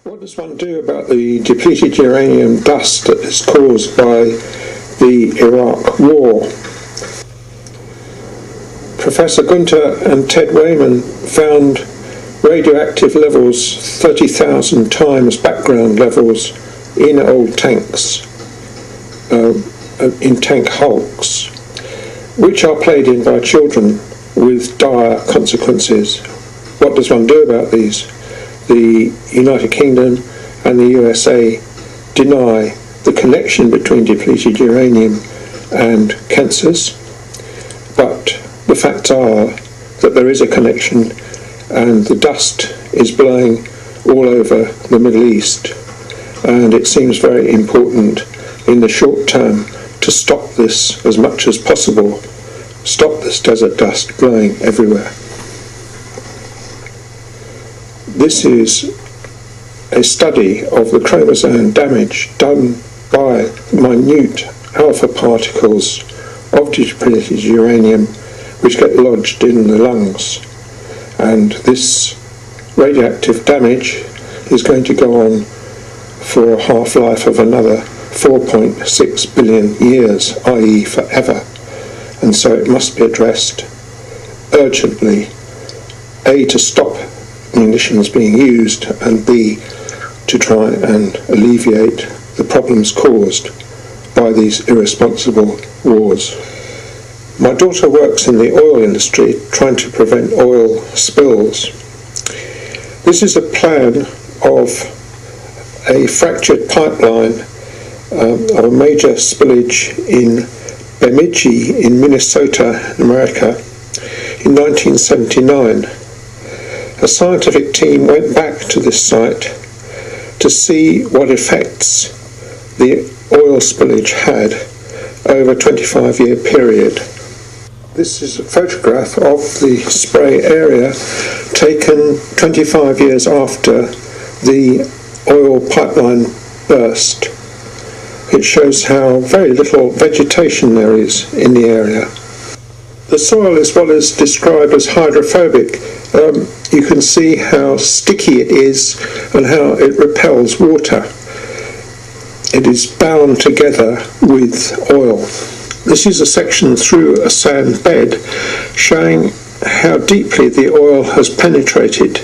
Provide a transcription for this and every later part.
What does one do about the depleted uranium dust that is caused by the Iraq War? Professor Gunther and Ted Wayman found radioactive levels 30,000 times background levels in old tanks, in tank hulks, which are played in by children with dire consequences. What does one do about these? The United Kingdom and the USA deny the connection between depleted uranium and cancers, but the facts are that there is a connection, and the dust is blowing all over the Middle East, and it seems very important in the short term to stop this as much as possible, stop this desert dust blowing everywhere. This is a study of the chromosome damage done by minute alpha particles of depleted uranium which get lodged in the lungs. And this radioactive damage is going to go on for a half-life of another 4.6 billion years, i.e. forever. And so it must be addressed urgently, A, to stop munitions being used, and B, to try and alleviate the problems caused by these irresponsible wars. My daughter works in the oil industry trying to prevent oil spills. This is a plan of a fractured pipeline of a major spillage in Bemidji in Minnesota, America, in 1979. A scientific team went back to this site to see what effects the oil spillage had over a 25-year period. This is a photograph of the spray area taken 25 years after the oil pipeline burst. It shows how very little vegetation there is in the area. The soil is what is described as hydrophobic. You can see how sticky it is and how it repels water. It is bound together with oil. This is a section through a sand bed showing how deeply the oil has penetrated.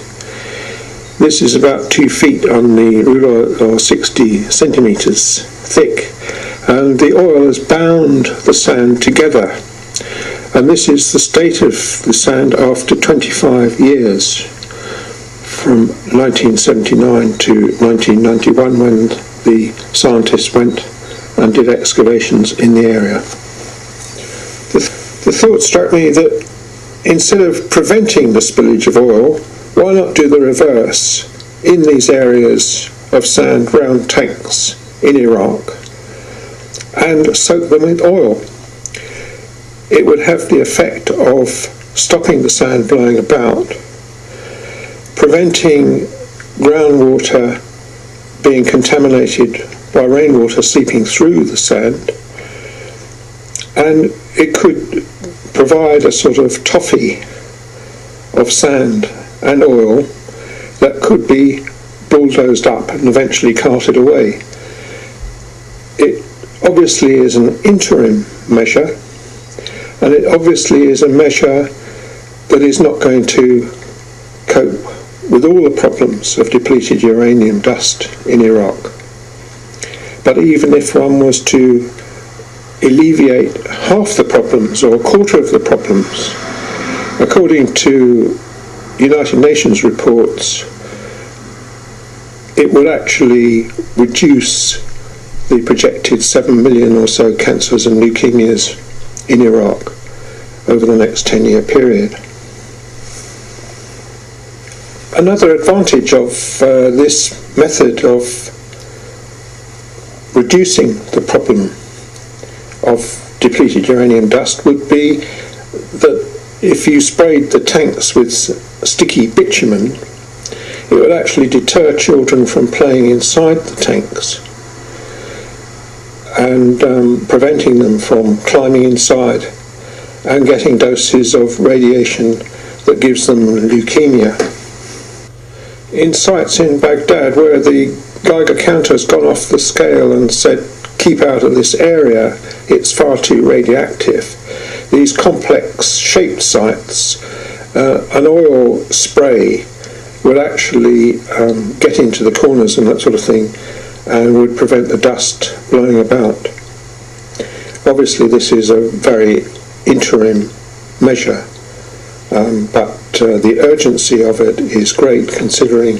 This is about 2 feet on the ruler, or 60 centimetres thick, and the oil has bound the sand together. And this is the state of the sand after 25 years, from 1979 to 1991, when the scientists went and did excavations in the area. The thought struck me that instead of preventing the spillage of oil, why not do the reverse in these areas of sand round tanks in Iraq and soak them with oil? It would have the effect of stopping the sand blowing about, preventing groundwater being contaminated by rainwater seeping through the sand, and it could provide a sort of toffee of sand and oil that could be bulldozed up and eventually carted away. It obviously is an interim measure, and it obviously is a measure that is not going to cope with all the problems of depleted uranium dust in Iraq. But even if one was to alleviate half the problems or a quarter of the problems, according to United Nations reports, it would actually reduce the projected 7 million or so cancers and leukemias in Iraq over the next 10-year period. Another advantage of this method of reducing the problem of depleted uranium dust would be that if you sprayed the tanks with sticky bitumen, it would actually deter children from playing inside the tanks and preventing them from climbing inside and getting doses of radiation that gives them leukemia. in sites in Baghdad where the Geiger counter has gone off the scale and said, keep out of this area, it's far too radioactive. These complex shaped sites, an oil spray would actually get into the corners and that sort of thing and would prevent the dust blowing about. Obviously this is a very interim measure, but the urgency of it is great, considering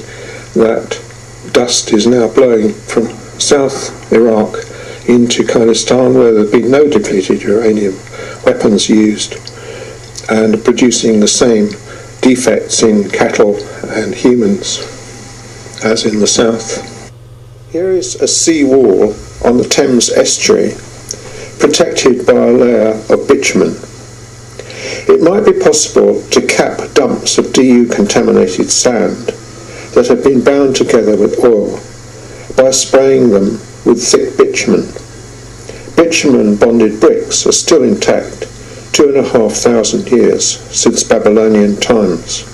that dust is now blowing from South Iraq into Kurdistan, where there have been no depleted uranium weapons used, and producing the same defects in cattle and humans as in the south. Here is a sea wall on the Thames estuary, protected by a layer of bitumen. It might be possible to cap dumps of DU-contaminated sand that have been bound together with oil by spraying them with thick bitumen. Bitumen-bonded bricks are still intact 2,500 years since Babylonian times.